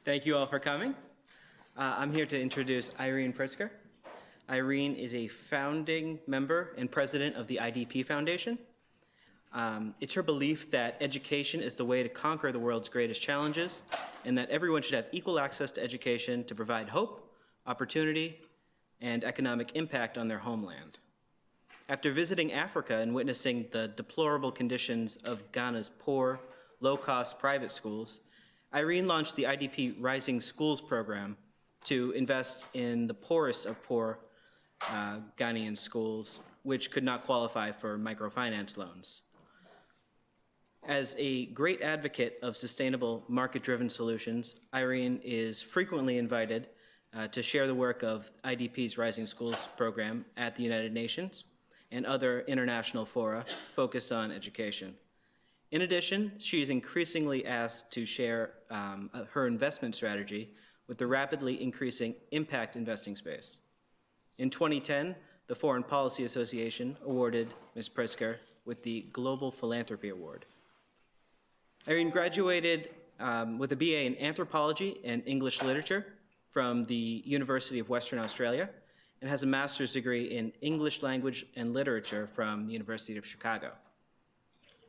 Thank you all for coming. I'm here to introduce Irene Pritzker. Irene is a founding member and president of the IDP Foundation. It's her belief that education is the way to conquer the world's greatest challenges, and that everyone should have equal access to education to provide hope, opportunity, and economic impact on their homeland. After visiting Africa and witnessing the deplorable conditions of Ghana's poor, low-cost private schools, Irene launched the IDP Rising Schools program to invest in the poorest of poor Ghanaian schools, which could not qualify for microfinance loans. As a great advocate of sustainable market-driven solutions, Irene is frequently invited to share the work of IDP's Rising Schools program at the United Nations and other international fora focused on education. In addition, she is increasingly asked to share her investment strategy with the rapidly increasing impact investing space. In 2010, the Foreign Policy Association awarded Ms. Pritzker with the Global Philanthropy Award. Irene graduated with a BA in Anthropology and English Literature from the University of Western Australia and has a master's degree in English Language and Literature from the University of Chicago.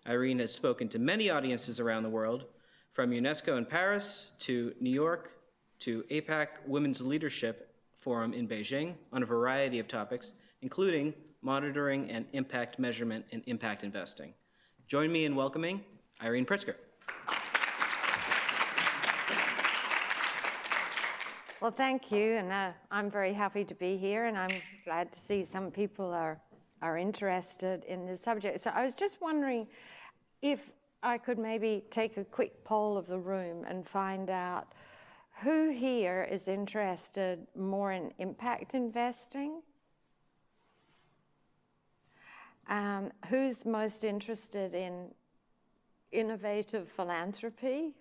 Irene has spoken to many audiences around the world, from UNESCO in Paris to New York to APAC Women's Leadership Forum in Beijing on a variety of topics, including monitoring and impact measurement and impact investing. Join me in welcoming Irene Pritzker. Well, thank you, and I'm very happy to be here, and I'm glad to see some people are interested in this subject. So I was just wondering if I could maybe take a quick poll of the room and find out who here is interested more in impact investing? Who's most interested in innovative philanthropy?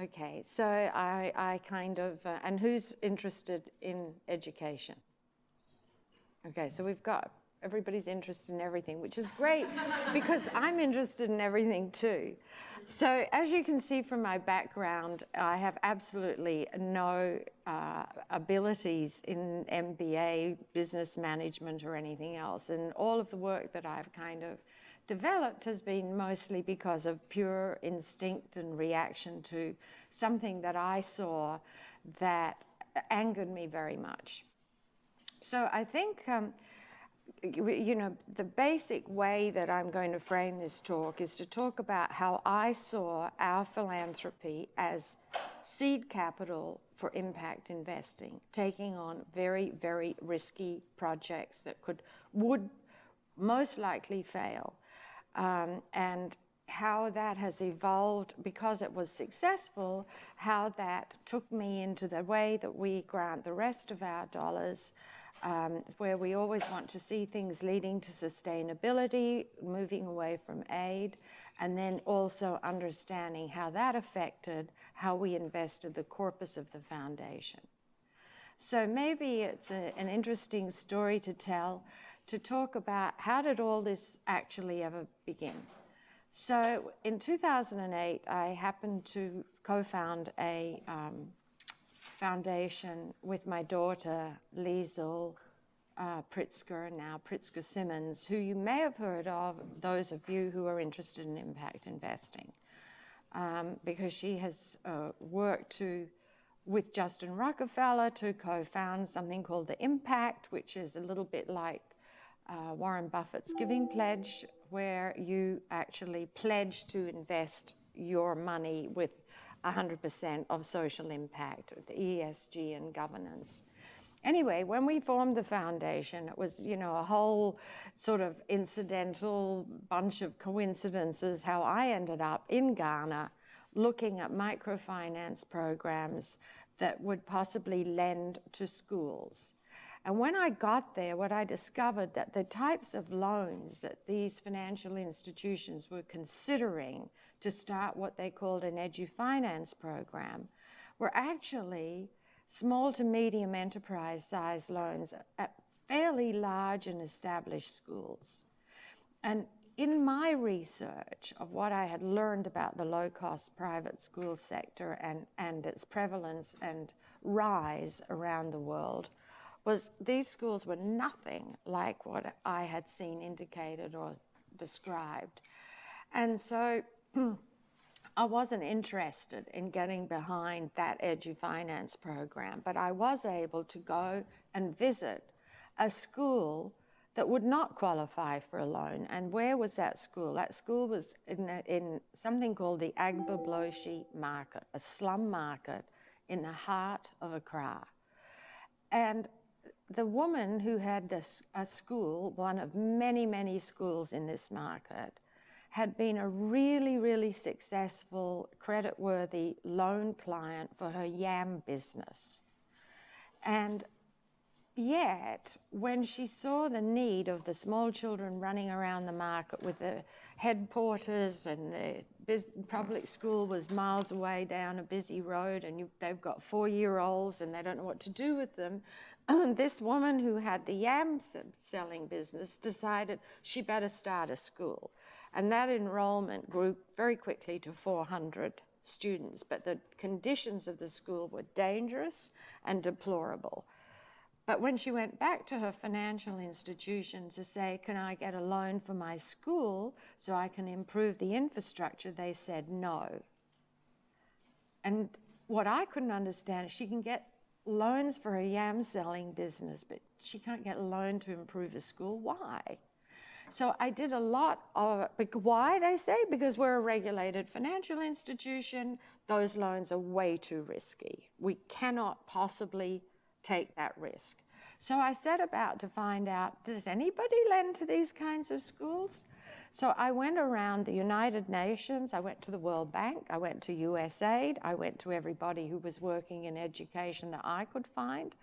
Okay, so I kind of, and who's interested in education? Okay, so we've got, everybody's interested in everything, which is great because I'm interested in everything too. So as you can see from my background, I have absolutely no abilities in MBA, business management or anything else. And all of the work that I've kind of developed has been mostly because of pure instinct and reaction to something that I saw that angered me very much. So I think, you know, the basic way that I'm going to frame this talk is to talk about how I saw our philanthropy as seed capital for impact investing, taking on very, very risky projects that would most likely fail. And how that has evolved because it was successful, how that took me into the way that we grant the rest of our dollars, where we always want to see things leading to sustainability, moving away from aid, and then also understanding how that affected how we invested the corpus of the foundation. So maybe it's an interesting story to tell, to talk about how did all this actually ever begin. So in 2008, I happened to co-found a foundation with my daughter, Liesl Pritzker, now Pritzker Simmons, who you may have heard of, those of you who are interested in impact investing, because she has worked with Justin Rockefeller to co-found something called the Impact, which is a little bit like Warren Buffett's Giving Pledge, where you actually pledge to invest your money with 100% of social impact, the ESG and governance. Anyway, when we formed the foundation, it was, you know, a whole sort of incidental bunch of coincidences how I ended up in Ghana looking at microfinance programs that would possibly lend to schools. And when I got there, what I discovered that the types of loans that these financial institutions were considering to start what they called an edu-finance program were actually small to medium enterprise size loans at fairly large and established schools. And in my research of what I had learned about the low-cost private school sector and its prevalence and rise around the world, was these schools were nothing like what I had seen indicated or described. And so I wasn't interested in getting behind that EduFinance program, but I was able to go and visit a school that would not qualify for a loan. And where was that school? That school was in something called the Agbabloshi market, a slum market in the heart of Accra. And the woman who had a school, one of many, many schools in this market, had been a really, really successful, creditworthy loan client for her yam business. And yet, when she saw the need of the small children running around the market with the head porters, and the public school was miles away down a busy road, and they've got 4-year-olds and they don't know what to do with them, this woman who had the yam selling business decided she better start a school. And that enrollment grew very quickly to 400 students, but the conditions of the school were dangerous and deplorable. But when she went back to her financial institution to say, can I get a loan for my school so I can improve the infrastructure, they said no. And what I couldn't understand is she can get loans for her yam selling business, but she can't get a loan to improve a school. Why? So I did a lot of, why, they say? Because we're a regulated financial institution. Those loans are way too risky. We cannot possibly take that risk. So I set about to find out, does anybody lend to these kinds of schools? So I went around the United Nations, I went to the World Bank, I went to USAID, I went to everybody who was working in education that I could find,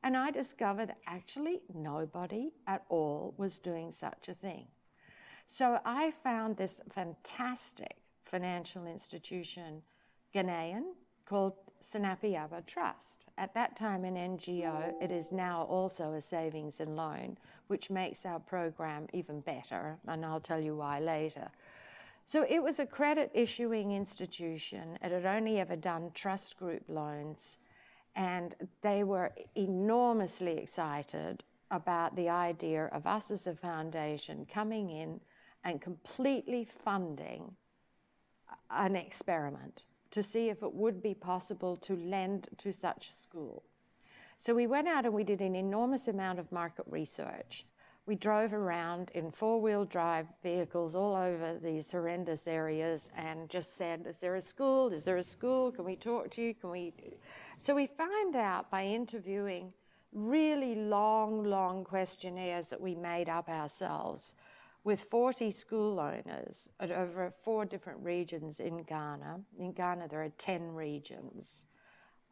and I discovered actually nobody at all was doing such a thing. So I found this fantastic financial institution, Ghanaian, called Sinapiaba Trust. At that time an NGO, it is now also a savings and loan, which makes our program even better, and I'll tell you why later. So it was a credit issuing institution. It had only ever done trust group loans, and they were enormously excited about the idea of us as a foundation coming in and completely funding an experiment to see if it would be possible to lend to such a school. So we went out and we did an enormous amount of market research. We drove around in 4-wheel drive vehicles all over these horrendous areas and just said, is there a school? Is there a school? Can we talk to you? Can we? So we found out by interviewing really long questionnaires that we made up ourselves with 40 school owners at over 4 different regions in Ghana. In Ghana, there are 10 regions.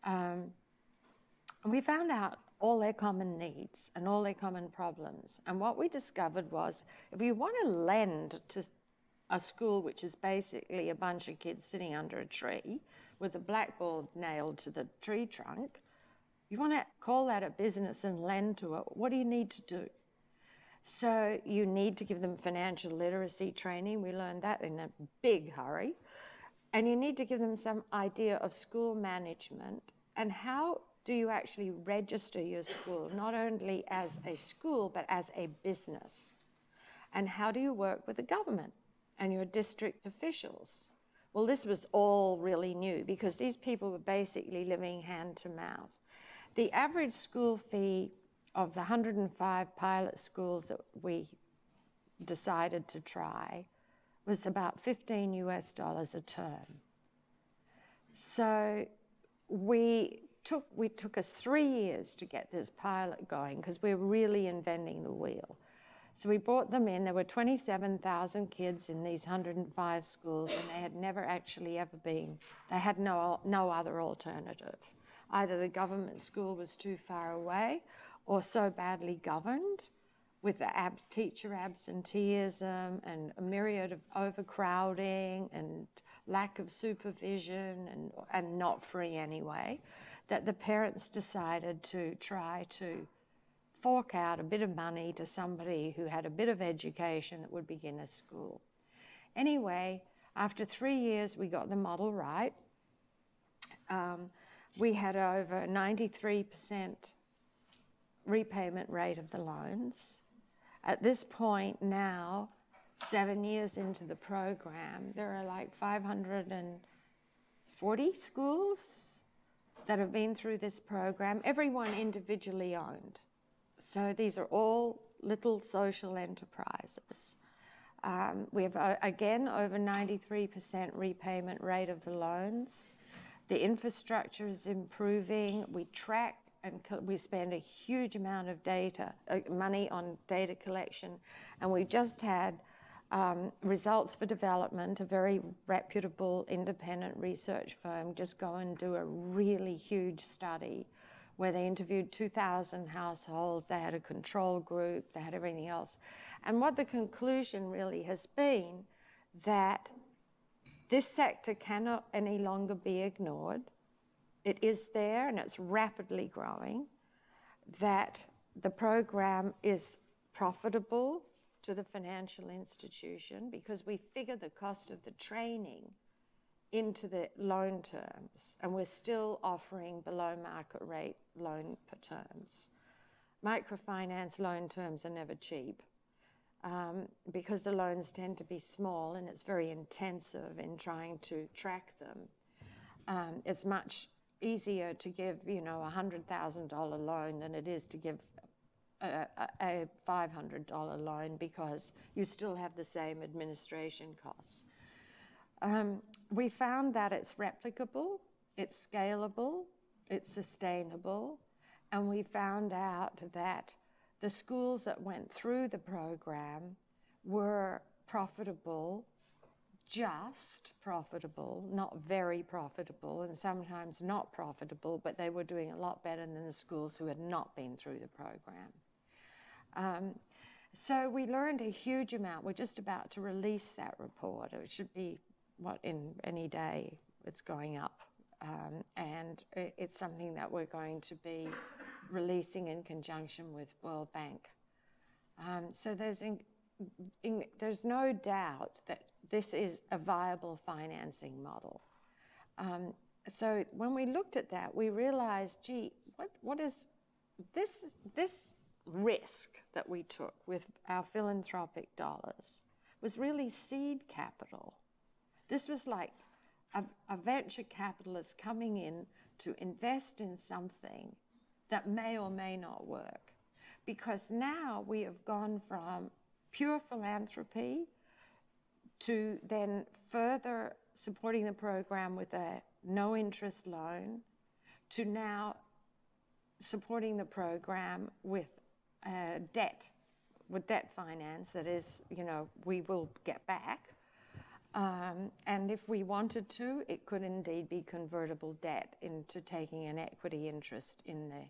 And we found out all their common needs and all their common problems. And what we discovered was, if you want to lend to a school which is basically a bunch of kids sitting under a tree with a blackboard nailed to the tree trunk, you want to call that a business and lend to it, what do you need to do? So you need to give them financial literacy training. We learned that in a big hurry. And you need to give them some idea of school management and how do you actually register your school, not only as a school, but as a business? And how do you work with the government and your district officials? Well, this was all really new because these people were basically living hand to mouth. The average school fee of the 105 pilot schools that we decided to try was about $15 US a term. So it took us 3 years to get this pilot going because we're really inventing the wheel. So we brought them in. There were 27,000 kids in these 105 schools, and they had never actually ever been. They had no other alternative. Either the government school was too far away or so badly governed with the teacher absenteeism and a myriad of overcrowding and lack of supervision and not free anyway, that the parents decided to try to fork out a bit of money to somebody who had a bit of education that would begin a school. Anyway, after 3 years, we got the model right. We had over 93% repayment rate of the loans. At this point now, 7 years into the program, there are like 540 schools that have been through this program, everyone individually owned. So these are all little social enterprises. We have, again, over 93% repayment rate of the loans. The infrastructure is improving. We track and we spend a huge amount of money on data collection. And we just had Results for Development, a very reputable independent research firm, just go and do a really huge study where they interviewed 2,000 households, they had a control group, they had everything else. And what the conclusion really has been that this sector cannot any longer be ignored. It is there and it's rapidly growing, that the program is profitable to the financial institution because we figure the cost of the training into the loan terms, and we're still offering below market rate loan per terms. Microfinance loan terms are never cheap because the loans tend to be small and it's very intensive in trying to track them. It's much easier to give, a $100,000 loan than it is to give a $500 loan because you still have the same administration costs. We found that it's replicable, it's scalable, it's sustainable, and we found out that the schools that went through the program were profitable, just profitable, not very profitable, and sometimes not profitable, but they were doing a lot better than the schools who had not been through the program. So we learned a huge amount. We're just about to release that report. It should be, in any day it's going up. And it's something that we're going to be releasing in conjunction with World Bank. So there's no doubt that this is a viable financing model. So when we looked at that, we realized, what is this risk that we took with our philanthropic dollars was really seed capital. This was like a venture capitalist coming in to invest in something that may or may not work. Because now we have gone from pure philanthropy to then further supporting the program with a no interest loan, to now supporting the program with debt finance that is, we will get back. And if we wanted to, it could indeed be convertible debt into taking an equity interest in the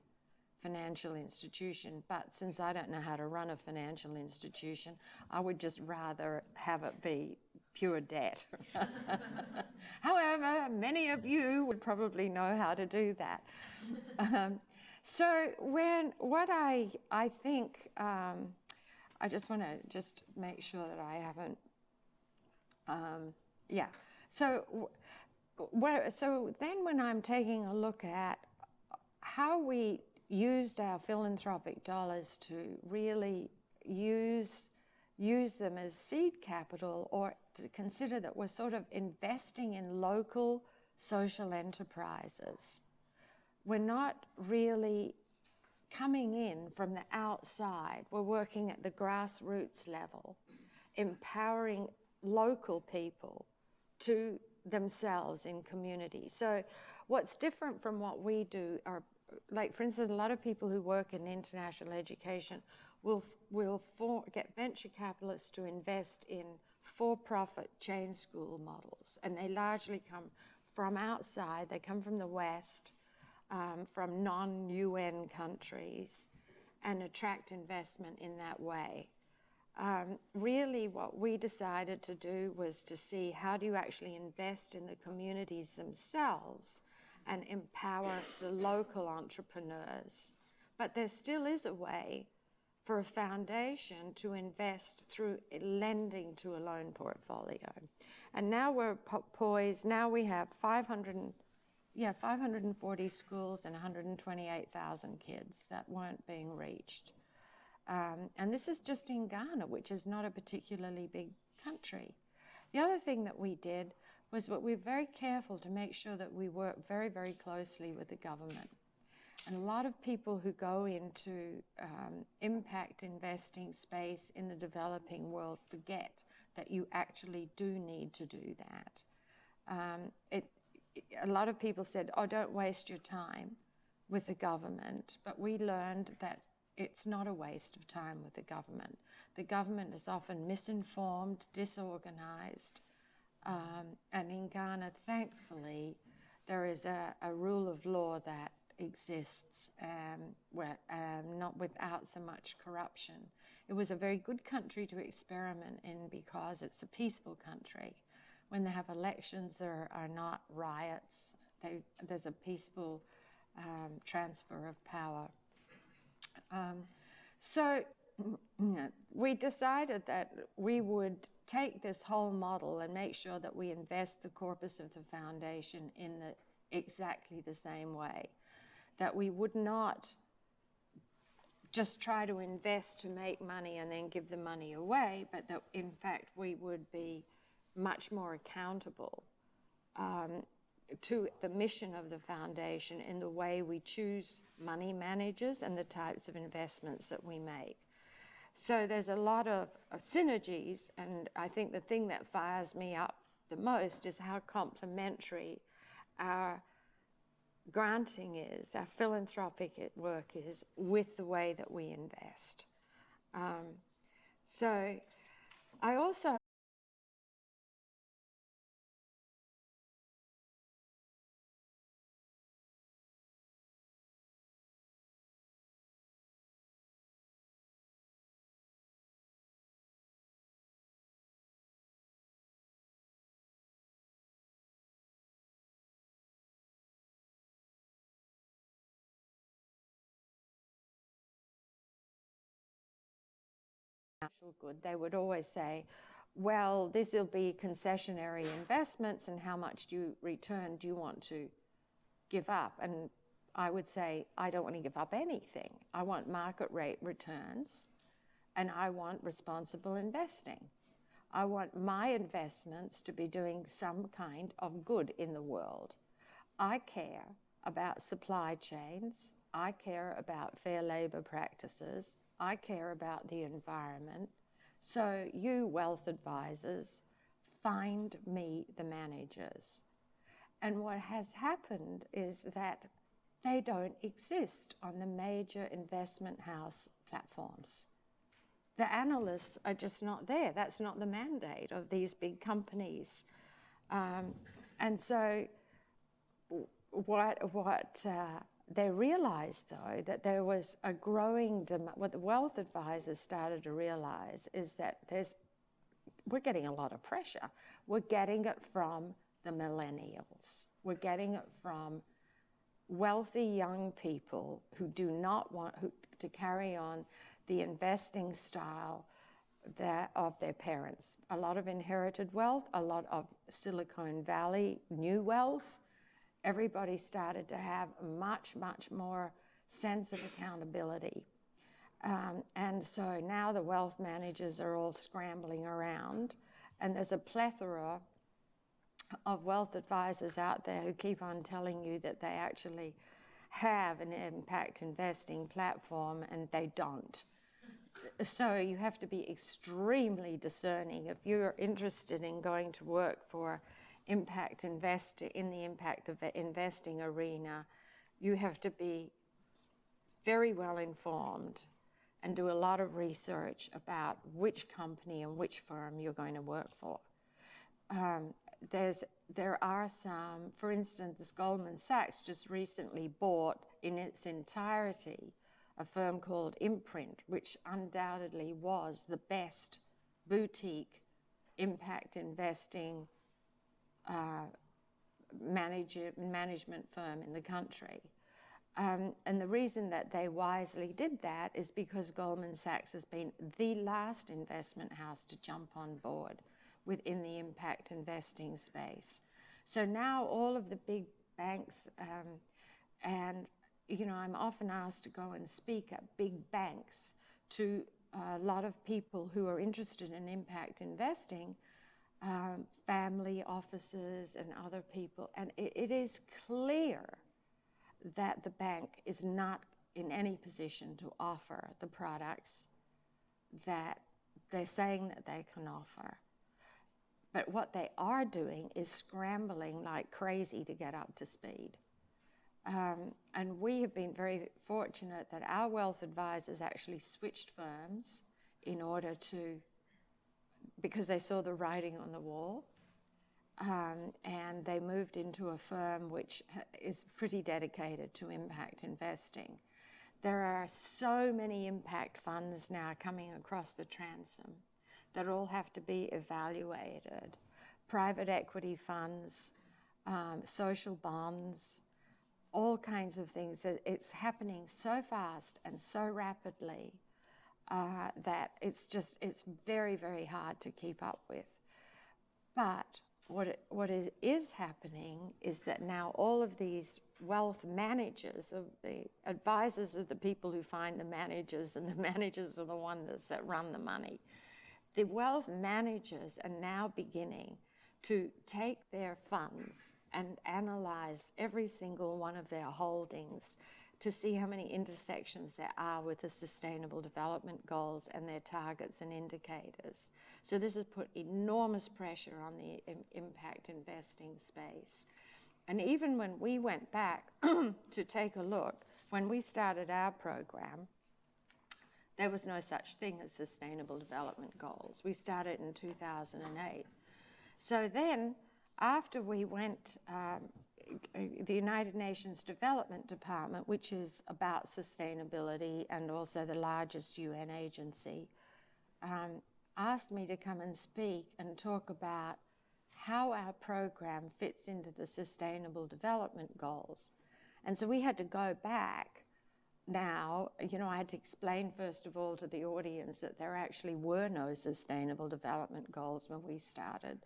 financial institution. But since I don't know how to run a financial institution, I would just rather have it be pure debt. However, many of you would probably know how to do that. So what I think, I just want to just make sure that I haven't, So then when I'm taking a look at how we used our philanthropic dollars to really use them as seed capital, or to consider that we're sort of investing in local social enterprises. We're not really coming in from the outside. We're working at the grassroots level, empowering local people to themselves in communities. So what's different from what we do are, like, for instance, a lot of people who work in international education will get venture capitalists to invest in for-profit chain school models, and they largely come from outside. They come from the West, from non-UN countries, and attract investment in that way. Really what we decided to do was to see how do you actually invest in the communities themselves and empower the local entrepreneurs But there still is a way for a foundation to invest through lending to a loan portfolio. And now we're poised, now we have 540 schools and 128,000 kids that weren't being reached. And this is just in Ghana, which is not a particularly big country. The other thing that we did was that we were very careful to make sure that we work very, very closely with the government. And a lot of people who go into impact investing space in the developing world forget that you actually do need to do that. A lot of people said, oh, don't waste your time with the government. But we learned that it's not a waste of time with the government. The government is often misinformed, disorganized. And in Ghana, thankfully, there is a rule of law that exists not without so much corruption. It was a very good country to experiment in because it's a peaceful country. When they have elections, there are not riots. There's a peaceful transfer of power. So we decided that we would take this whole model and make sure that we invest the corpus of the foundation in exactly the same way. That we would not just try to invest to make money and then give the money away, but that in fact we would be much more accountable to the mission of the foundation in the way we choose money managers and the types of investments that we make. So there's a lot of synergies, and I think the thing that fires me up the most is how complementary our granting is, our philanthropic work is, with the way that we invest. So I also good. They would always say, well, this will be concessionary investments, and how much return do you want to give up? And I would say, I don't want to give up anything. I want market rate returns, and I want responsible investing. I want my investments to be doing some kind of good in the world. I care about supply chains. I care about fair labor practices. I care about the environment. So you wealth advisors, find me the managers. And what has happened is that they don't exist on the major investment house platforms. The analysts are just not there. That's not the mandate of these big companies. And so what they realized, though, that there was a growing demand. What the wealth advisors started to realize is that we're getting a lot of pressure. We're getting it from the millennials. We're getting it from wealthy young people who do not want to carry on the investing style of their parents. A lot of inherited wealth, a lot of Silicon Valley new wealth. Everybody started to have a much, much more sense of accountability. And so now the wealth managers are all scrambling around, and there's a plethora of wealth advisors out there who keep on telling you that they actually have an impact investing platform, and they don't. So you have to be extremely discerning. If you're interested in going to work for impact investor in the impact of investing arena, you have to be very well informed and do a lot of research about which company and which firm you're going to work for. There are some, for instance, Goldman Sachs just recently bought in its entirety a firm called Imprint, which undoubtedly was the best boutique impact investing management firm in the country. And the reason that they wisely did that is because Goldman Sachs has been the last investment house to jump on board within the impact investing space. So now all of the big banks, and I'm often asked to go and speak at big banks to a lot of people who are interested in impact investing, family offices and other people, and it is clear that the bank is not in any position to offer the products that they're saying that they can offer. But what they are doing is scrambling like crazy to get up to speed. And we have been very fortunate that our wealth advisors actually switched firms in order to, because they saw the writing on the wall. And they moved into a firm which is pretty dedicated to impact investing. There are so many impact funds now coming across the transom that all have to be evaluated. Private equity funds, social bonds, all kinds of things. It's happening so fast and so rapidly that it's very, very hard to keep up with. But what is happening is that now all of these wealth managers, the advisors are the people who find the managers, and the managers are the ones that run the money. The wealth managers are now beginning to take their funds and analyze every single one of their holdings to see how many intersections there are with the Sustainable Development Goals and their targets and indicators. So this has put enormous pressure on the impact investing space. And even when we went back to take a look, when we started our program, there was no such thing as Sustainable Development Goals. We started in 2008. So then, after we went, the United Nations Development Department, which is about sustainability and also the largest UN agency, asked me to come and speak and talk about how our program fits into the Sustainable Development Goals. And so we had to go back now. I had to explain first of all to the audience that there actually were no Sustainable Development Goals when we started.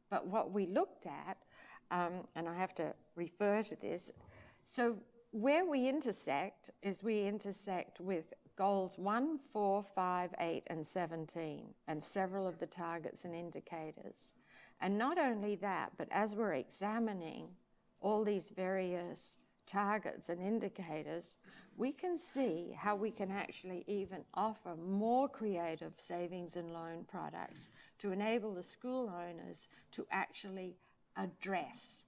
But what we looked at, and I have to refer to this, so where we intersect is we intersect with goals 1, 4, 5, 8, and 17, and several of the targets and indicators. And not only that, but as we're examining all these various targets and indicators, we can see how we can actually even offer more creative savings and loan products to enable the school owners to actually address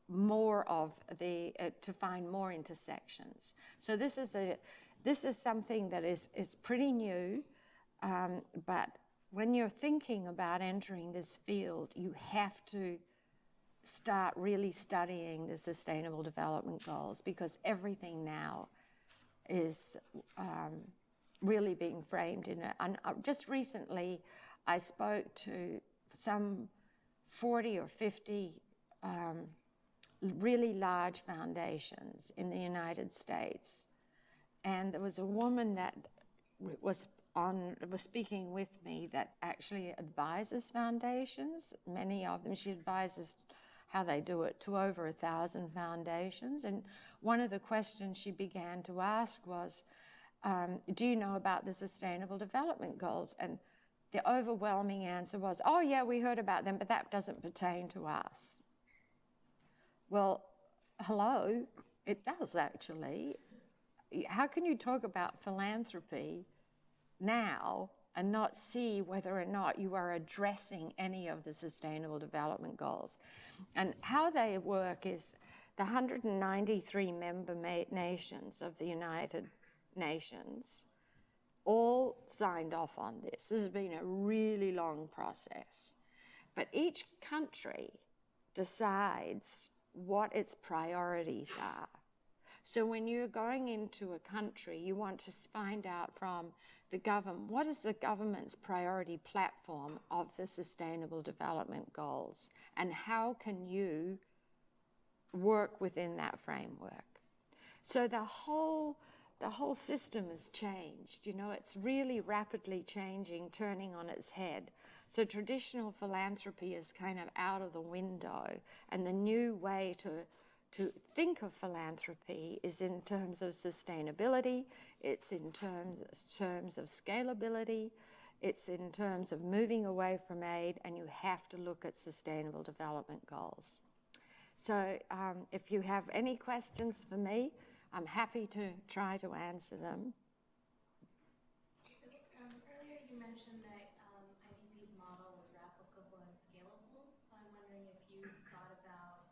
more of the, to find more intersections. So this is something that is pretty new, but when you're thinking about entering this field, you have to start really studying the Sustainable Development Goals, because everything now is really being framed in it. And just recently, I spoke to some 40 or 50 really large foundations in the United States. And there was a woman that was speaking with me that actually advises foundations, many of them. She advises how they do it to over 1,000 foundations. And one of the questions she began to ask was, do you know about the Sustainable Development Goals? And the overwhelming answer was, oh yeah, we heard about them, but that doesn't pertain to us. Well, hello, it does actually. How can you talk about philanthropy now and not see whether or not you are addressing any of the Sustainable Development Goals? And how they work is the 193 member nations of the United Nations all signed off on this. This has been a really long process. But each country decides what its priorities are. So when you're going into a country, you want to find out from the government, what is the government's priority platform of the Sustainable Development Goals, and how can you work within that framework? So the whole system has changed. You know, it's really rapidly changing, turning on its head. So traditional philanthropy is kind of out of the window, and the new way to think of philanthropy is in terms of sustainability, it's in terms of scalability, it's in terms of moving away from aid, and you have to look at sustainable development goals. So if you have any questions for me, I'm happy to try to answer them. So earlier you mentioned that IDP's model was replicable and scalable. So I'm wondering if you've thought about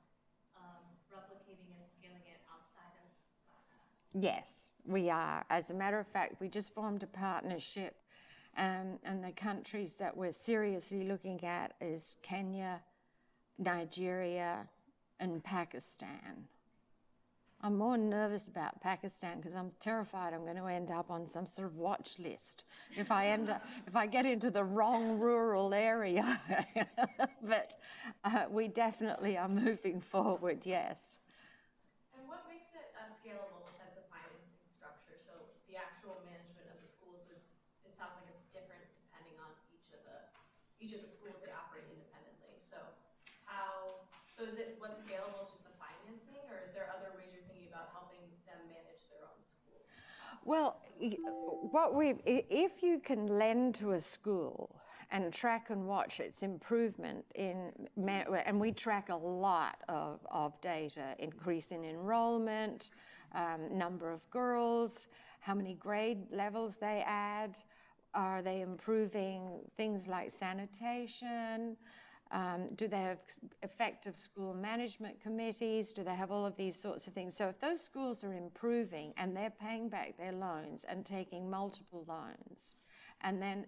replicating and scaling it outside of Ghana. Yes, we are. As a matter of fact, we just formed a partnership, and the countries that we're seriously looking at is Kenya, Nigeria, and Pakistan. I'm more nervous about Pakistan because I'm terrified I'm going to end up on some sort of watch list if I get into the wrong rural area. But we definitely are moving forward, yes. And what makes it scalable besides the financing structure? So the actual management of the schools it sounds like it's different depending on each of the schools. They operate independently. So what's scalable is just the financing, or is there other ways you're thinking about helping them manage their own schools? Well, if you can lend to a school and track and watch its improvement and we track a lot of data, increase in enrollment, number of girls, how many grade levels they add, are they improving things like sanitation, do they have effective school management committees? Do they have all of these sorts of things? So if those schools are improving and they're paying back their loans and taking multiple loans, and then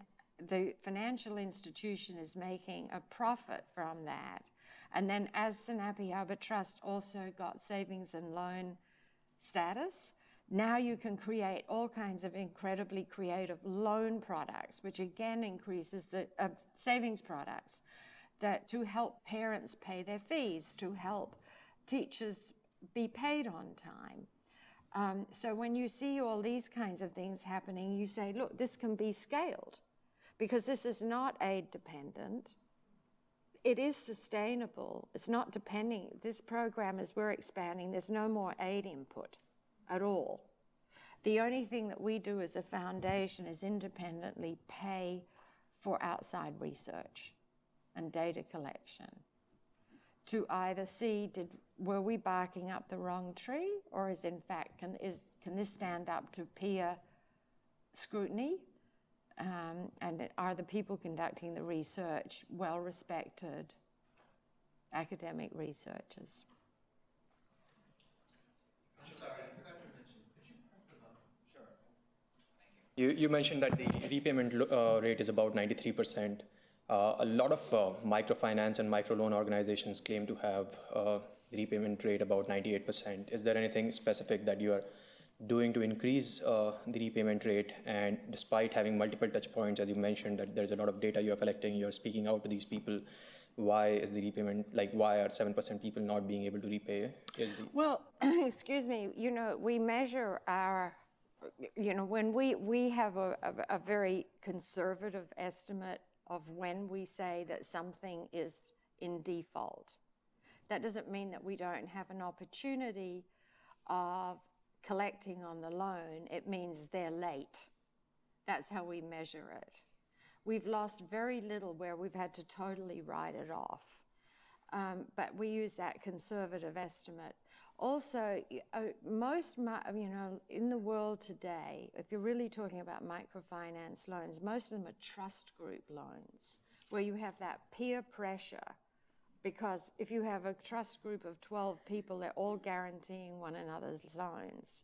the financial institution is making a profit from that, and then as Sanapi Harbor Trust also got savings and loan status, now you can create all kinds of incredibly creative loan products, which again increases the savings products, that to help parents pay their fees, to help teachers be paid on time. So when you see all these kinds of things happening, you say, look, this can be scaled because this is not aid dependent. It is sustainable. It's not depending. This program, as we're expanding, there's no more aid input at all. The only thing that we do as a foundation is independently pay for outside research and data collection to either see were we barking up the wrong tree, or is in fact can this stand up to peer scrutiny, and are the people conducting the research well-respected academic researchers? I'm sorry, I forgot to mention. Could you press the button? Sure. Thank you. You mentioned that the repayment rate is about 93%. A lot of microfinance and microloan organizations claim to have the repayment rate about 98%. Is there anything specific that you are doing to increase the repayment rate? And despite having multiple touch points, as you mentioned, that there's a lot of data you're collecting, you're speaking out to these people, why is the repayment, why are 7% people not being able to repay? Well, excuse me, we measure our, when we have a very conservative estimate of when we say that something is in default. That doesn't mean that we don't have an opportunity of collecting on the loan. It means they're late. That's how we measure it. We've lost very little where we've had to totally write it off. But we use that conservative estimate. Also, in the world today, if you're really talking about microfinance loans, most of them are trust group loans, where you have that peer pressure, because if you have a trust group of 12 people, they're all guaranteeing one another's loans.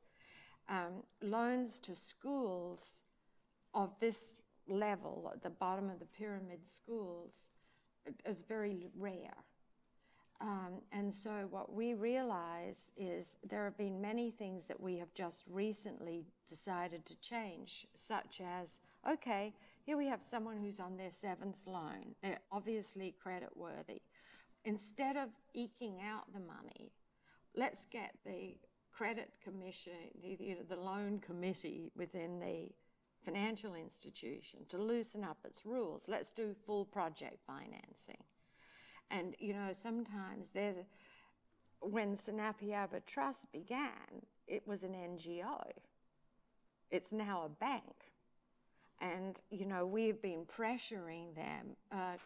Loans to schools of this level, at the bottom of the pyramid schools, is very rare. And so what we realize is there have been many things that we have just recently decided to change, such as, okay, here we have someone who's on their 7th loan. They're obviously creditworthy. Instead of eking out the money, let's get the credit commission, the loan committee within the financial institution to loosen up its rules. Let's do full project financing. And, sometimes when Sanapiaba Trust began, it was an NGO. It's now a bank. And, we've been pressuring them.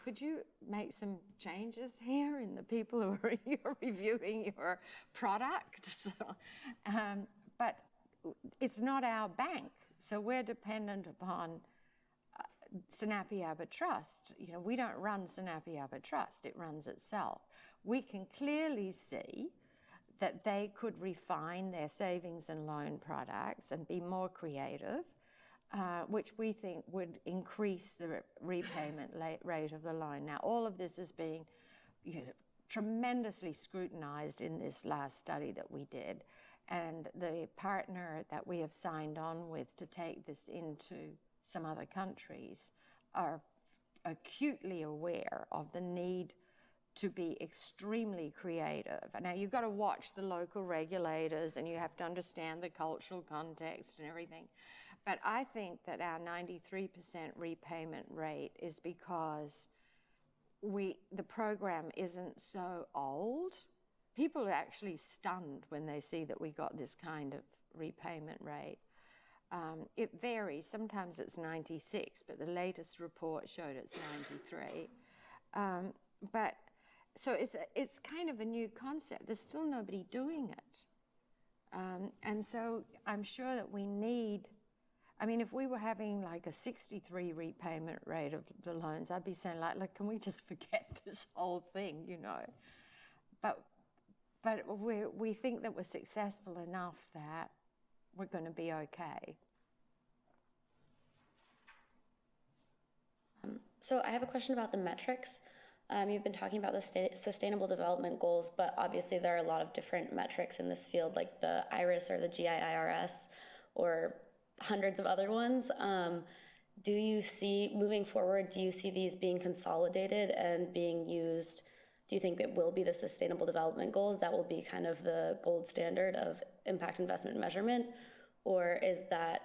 Could you make some changes here in the people who are reviewing your product? So, but it's not our bank. So we're dependent upon Sanapiaba Trust. We don't run Sanapiaba Trust. It runs itself. We can clearly see that they could refine their savings and loan products and be more creative, which we think would increase the repayment rate of the loan. Now, all of this is being tremendously scrutinized in this last study that we did. And the partner that we have signed on with to take this into some other countries are acutely aware of the need to be extremely creative. Now, you've got to watch the local regulators and you have to understand the cultural context and everything. But I think that our 93% repayment rate is because the program isn't so old. People are actually stunned when they see that we got this kind of repayment rate. It varies. Sometimes it's 96, but the latest report showed it's 93. So it's kind of a new concept. There's still nobody doing it. And so I'm sure that we need, if we were having like a 63 repayment rate of the loans, I'd be saying like, can we just forget this whole thing, But we think that we're successful enough that we're going to be okay. So I have a question about the metrics. You've been talking about the Sustainable Development Goals, but obviously there are a lot of different metrics in this field, like the IRIS or the GIIRS, or hundreds of other ones. Do you see, moving forward, do you see these being consolidated and being used? Do you think it will be the Sustainable Development Goals that will be kind of the gold standard of impact investment measurement? Or is that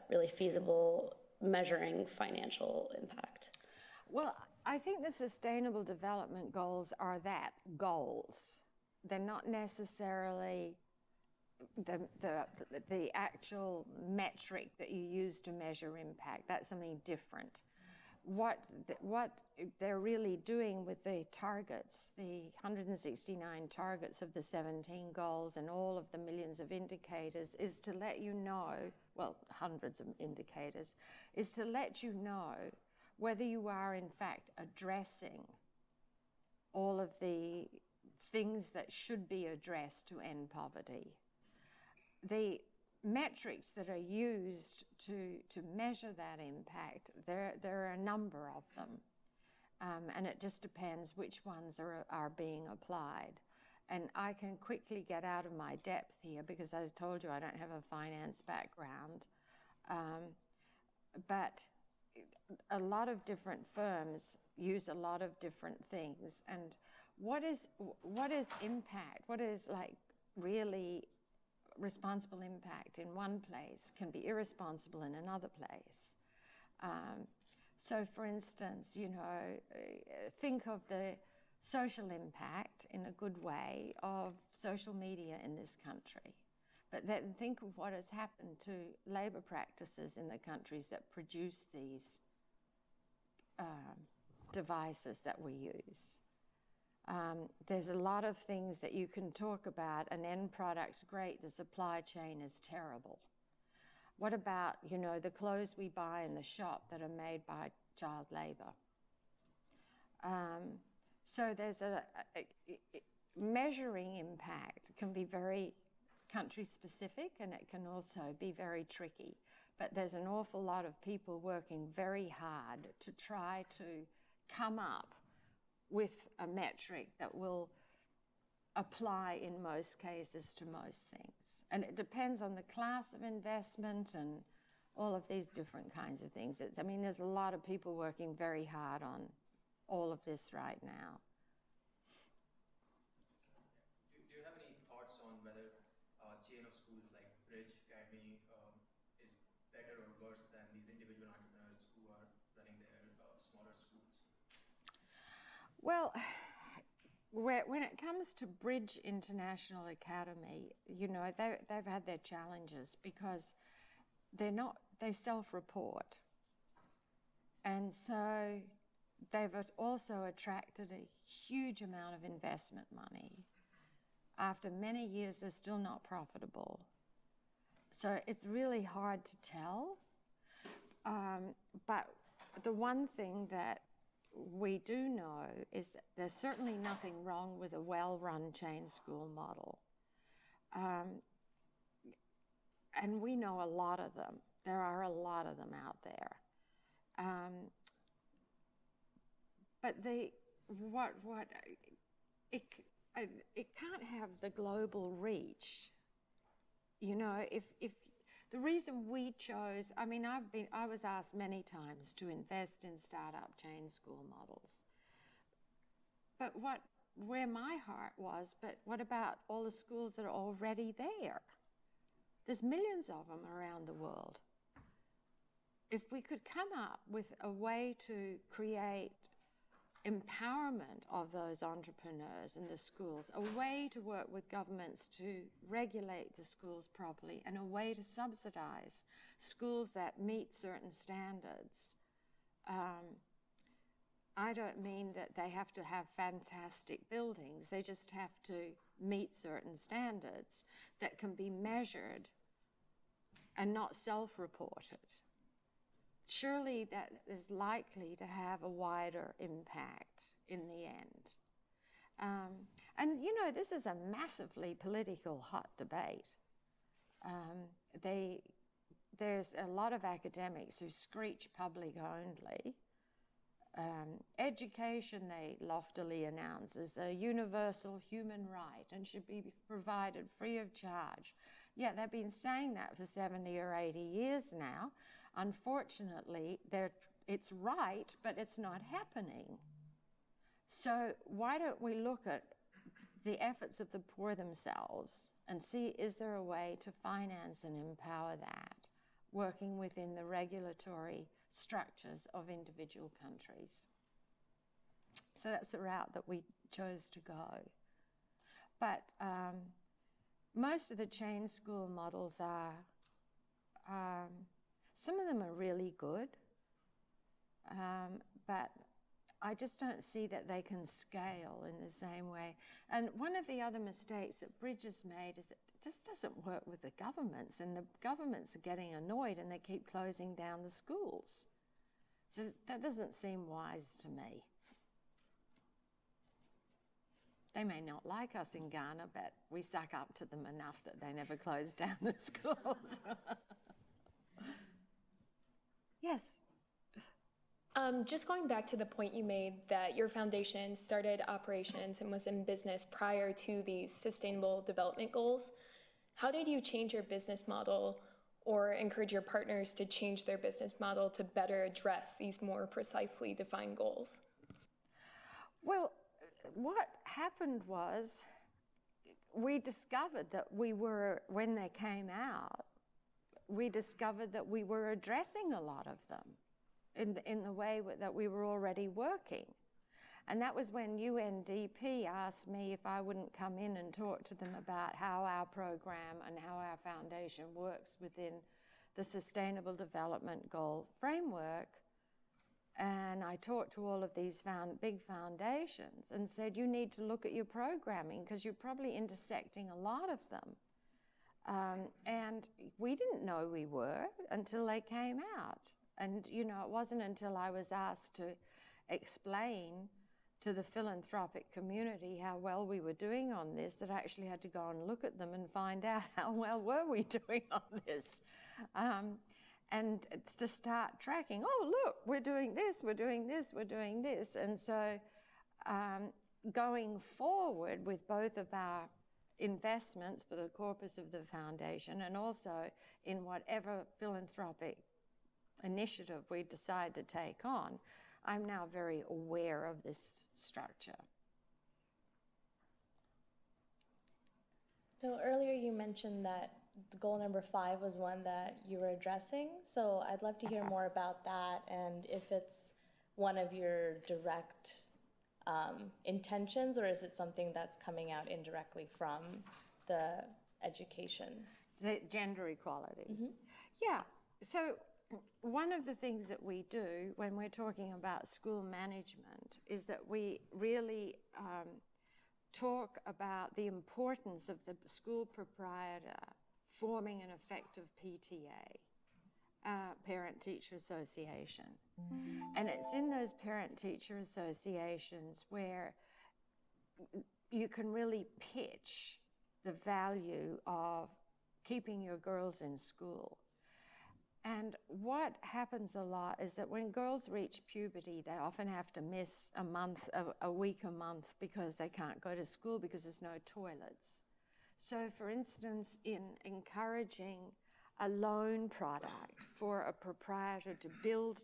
really feasible measuring financial impact? Well, I think the Sustainable Development Goals are goals. They're not necessarily the actual metric that you use to measure impact. That's something different. What they're really doing with the targets, the 169 targets of the 17 goals and all of the millions of indicators, is to let you know, well, hundreds of indicators, is to let you know whether you are in fact addressing all of the things that should be addressed to end poverty. The metrics that are used to measure that impact, there are a number of them, and it just depends which ones are being applied. And I can quickly get out of my depth here because I told you I don't have a finance background, but a lot of different firms use a lot of different things. And what is impact? What is like really responsible impact in one place can be irresponsible in another place. So for instance, think of the social impact in a good way of social media in this country. But then think of what has happened to labor practices in the countries that produce these devices that we use. There's a lot of things that you can talk about. An end product's great, the supply chain is terrible. What about, the clothes we buy in the shop that are made by child labor? So there's measuring impact can be very country specific, and it can also be very tricky. But there's an awful lot of people working very hard to try to come up with a metric that will apply in most cases to most things. And it depends on the class of investment and all of these different kinds of things. There's a lot of people working very hard on all of this right now. Do you have any thoughts on whether chain of schools like Bridge Academy is better or worse than these individual entrepreneurs who are running their smaller schools? Well, when it comes to Bridge International Academy, you know, they've had their challenges because they self-report. And so they've also attracted a huge amount of investment money. After many years, they're still not profitable. So it's really hard to tell. But the one thing that we do know is there's certainly nothing wrong with a well-run chain school model. And we know a lot of them. There are a lot of them out there. But it can't have the global reach. You know, if the reason we chose, I mean, I was asked many times to invest in startup chain school models. But where my heart was, but what about all the schools that are already there? There's millions of them around the world. If we could come up with a way to create empowerment of those entrepreneurs in the schools, a way to work with governments to regulate the schools properly, and a way to subsidize schools that meet certain standards. I don't mean that they have to have fantastic buildings, they just have to meet certain standards that can be measured and not self-reported. Surely that is likely to have a wider impact in the end. And you know, this is a massively political hot debate. There's a lot of academics who screech public only. Education, they loftily announce, is a universal human right and should be provided free of charge. Yeah, they've been saying that for 70 or 80 years now. Unfortunately, it's right, but it's not happening. So why don't we look at the efforts of the poor themselves and see, is there a way to finance and empower that, working within the regulatory structures of individual countries? So that's the route that we chose to go. But most of the chain school models are, some of them are really good, but I just don't see that they can scale in the same way. And one of the other mistakes that Bridge has made is it just doesn't work with the governments, and the governments are getting annoyed and they keep closing down the schools. So that doesn't seem wise to me. They may not like us in Ghana, but we suck up to them enough that they never close down the schools. Yes. Just going back to the point you made that your foundation started operations and was in business prior to these sustainable development goals, how did you change your business model or encourage your partners to change their business model to better address these more precisely defined goals? Well, what happened was we discovered that when they came out, we discovered that we were addressing a lot of them in the way that we were already working. And that was when UNDP asked me if I wouldn't come in and talk to them about how our program and how our foundation works within the Sustainable Development Goal framework. And I talked to all of these big foundations and said, you need to look at your programming because you're probably intersecting a lot of them. And we didn't know we were until they came out. And, you know, it wasn't until I was asked to explain to the philanthropic community how well we were doing on this that I actually had to go and look at them and find out how well were we doing on this. And it's to start tracking, oh, look, we're doing this, we're doing this, we're doing this. And so going forward with both of our investments for the corpus of the foundation and also in whatever philanthropic initiative we decide to take on, I'm now very aware of this structure. So earlier you mentioned that the goal number 5 was one that you were addressing. So I'd love to hear more about that and if it's one of your direct intentions, or is it something that's coming out indirectly from the education? Gender equality. Yeah, so one of the things that we do when we're talking about school management is that we really talk about the importance of the school proprietor forming an effective PTA, parent-teacher association. And it's in those parent-teacher associations where you can really pitch the value of keeping your girls in school. And what happens a lot is that when girls reach puberty, they often have to miss a week a month because they can't go to school because there's no toilets. So for instance, in encouraging a loan product for a proprietor to build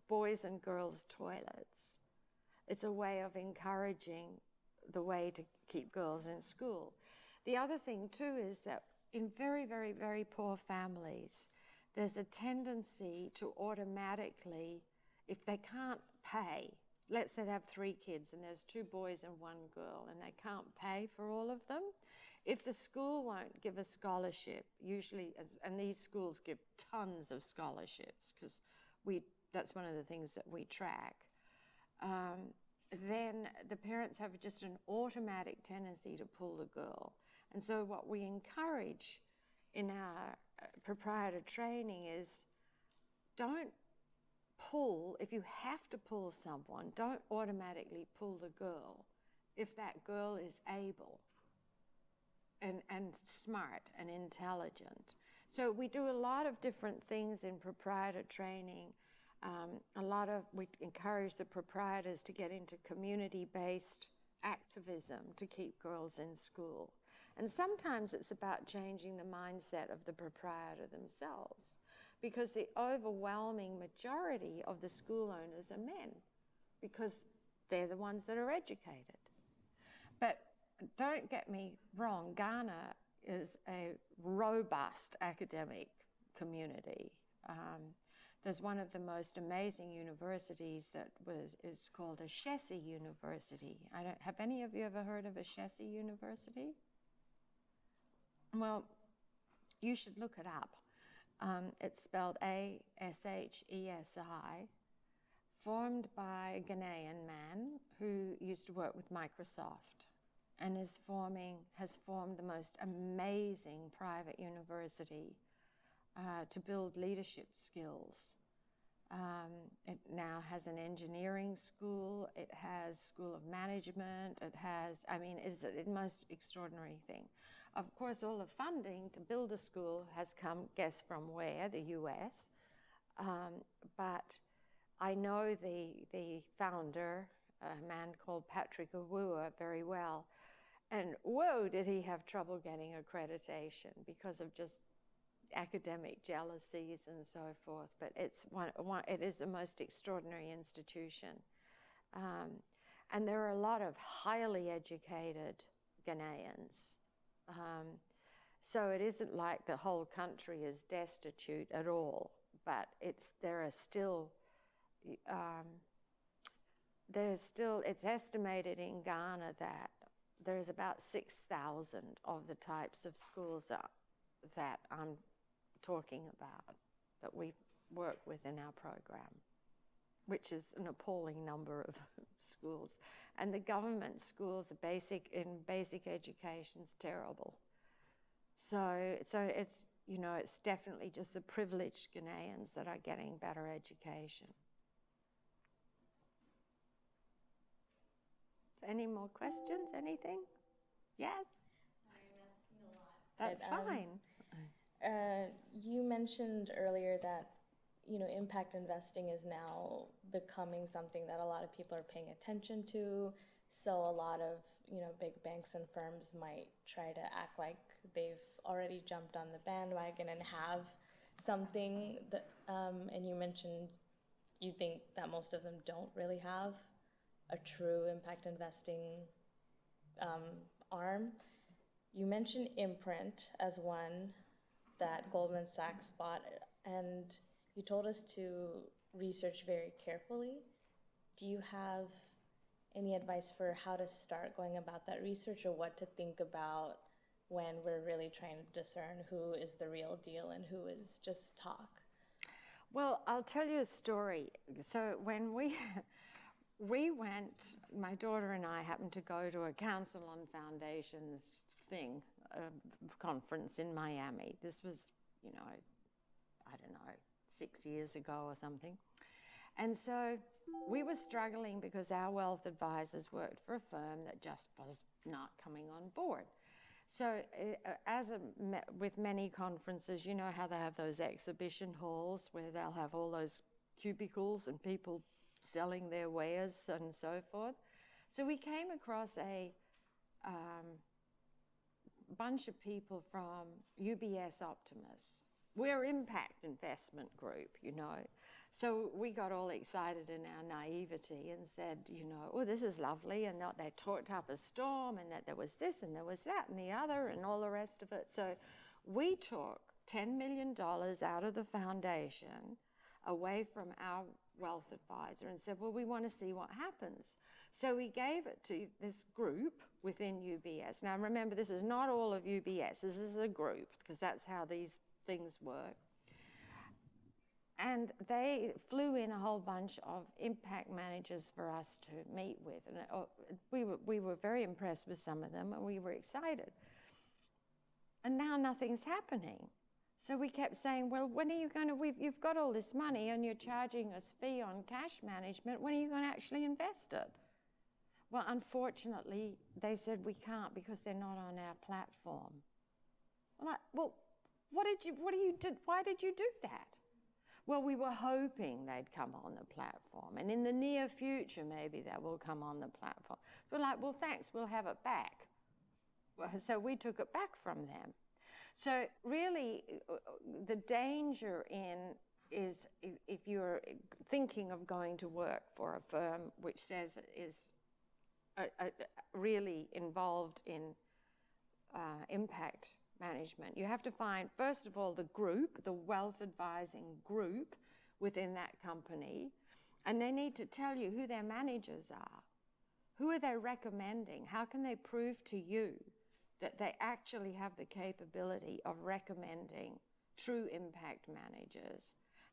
boys and girls toilets, it's a way of encouraging the way to keep girls in school. The other thing too is that in very, very, very poor families, there's a tendency to automatically, if they can't pay, let's say they have 3 kids and there's 2 boys and 1 girl and they can't pay for all of them, if the school won't give a scholarship, usually, and these schools give tons of scholarships because that's one of the things that we track, then the parents have just an automatic tendency to pull the girl. And so what we encourage in our proprietor training is don't pull, if you have to pull someone, don't automatically pull the girl if that girl is able and smart and intelligent. So we do a lot of different things in proprietor training. We encourage the proprietors to get into community-based activism to keep girls in school. And sometimes it's about changing the mindset of the proprietor themselves, because the overwhelming majority of the school owners are men, because they're the ones that are educated. But don't get me wrong, Ghana is a robust academic community. There's one of the most amazing universities that is called a Shesi University. Have any of you ever heard of a Shesi University? Well, you should look it up. It's spelled A-S-H-E-S-I, formed by a Ghanaian man who used to work with Microsoft and has formed the most amazing private university to build leadership skills. It now has an engineering school, it has school of management, it's the most extraordinary thing. Of course, all the funding to build a school has come, guess from where? The US. But I know the founder, a man called Patrick Awuah, very well. And whoa, did he have trouble getting accreditation because of just academic jealousies and so forth. But it is the most extraordinary institution. And there are a lot of highly educated Ghanaians. So it isn't like the whole country is destitute at all, but it's estimated in Ghana that there's about 6,000 of the types of schools that I'm talking about that we work with in our program, which is an appalling number of schools. And the government schools in basic education is terrible. So it's definitely just the privileged Ghanaians that are getting better education. Any more questions? Anything? Yes? I'm asking a lot. That's fine. You mentioned earlier that, impact investing is now becoming something that a lot of people are paying attention to. So a lot of, big banks and firms might try to act like they've already jumped on the bandwagon and have something that, and you mentioned you think that most of them don't really have a true impact investing arm. you mentioned Imprint as one that Goldman Sachs bought, and you told us to research very carefully. Do you have any advice for how to start going about that research, or what to think about when we're really trying to discern who is the real deal and who is just talk? Well, I'll tell you a story. So when we went, my daughter and I happened to go to a Council on Foundations thing, a conference in Miami. This was, I don't know, 6 years ago or something. And so we were struggling because our wealth advisors worked for a firm that just was not coming on board. So with many conferences, you know how they have those exhibition halls where they'll have all those cubicles and people selling their wares and so forth. So we came across a bunch of people from UBS Optimus. We're Impact Investment Group, So we got all excited in our naivety and said, oh, this is lovely, and they talked up a storm, and that there was this and there was that and the other and all the rest of it. So we took $10 million out of the foundation away from our wealth advisor and said, well, we want to see what happens. So we gave it to this group within UBS. Now remember, this is not all of UBS, this is a group, because that's how these things work. And they flew in a whole bunch of impact managers for us to meet with. And we were very impressed with some of them, and we were excited. And now nothing's happening. So we kept saying, well, when are you going to, you've got all this money and you're charging us fee on cash management, when are you going to actually invest it? Well, unfortunately, they said we can't because they're not on our platform. Well, why did you do that? Well, we were hoping they'd come on the platform, and in the near future, maybe they will come on the platform. We're like, well, thanks, we'll have it back. So we took it back from them. So really, the danger is if you're thinking of going to work for a firm which says it is really involved in impact management, you have to find, first of all, the group, the wealth advising group within that company, and they need to tell you who their managers are. Who are they recommending? How can they prove to you that they actually have the capability of recommending true impact managers?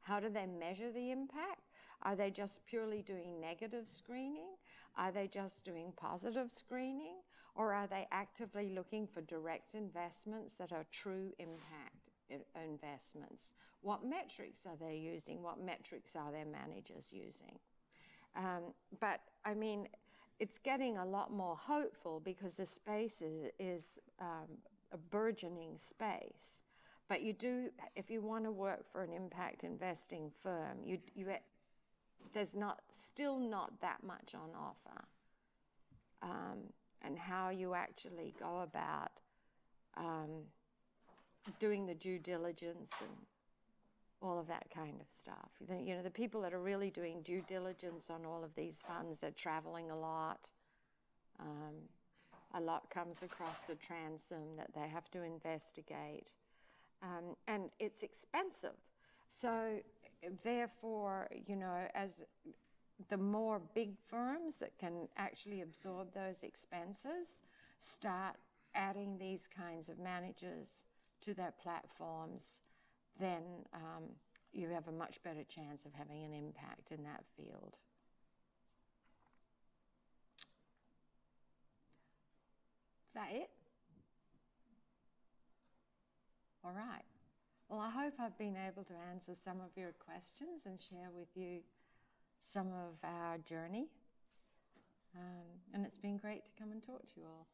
How do they measure the impact? Are they just purely doing negative screening? Are they just doing positive screening? Or are they actively looking for direct investments that are true impact investments? What metrics are they using? What metrics are their managers using? But I mean, it's getting a lot more hopeful because the space is a burgeoning space. But you do, if you want to work for an impact investing firm, there's still not that much on offer. And how you actually go about doing the due diligence and all of that kind of stuff. The people that are really doing due diligence on all of these funds, they're traveling a lot. A lot comes across the transom that they have to investigate. And it's expensive. So therefore, as the more big firms that can actually absorb those expenses start adding these kinds of managers to their platforms, then you have a much better chance of having an impact in that field. Is that it? All right. Well, I hope I've been able to answer some of your questions and share with you some of our journey. And it's been great to come and talk to you all.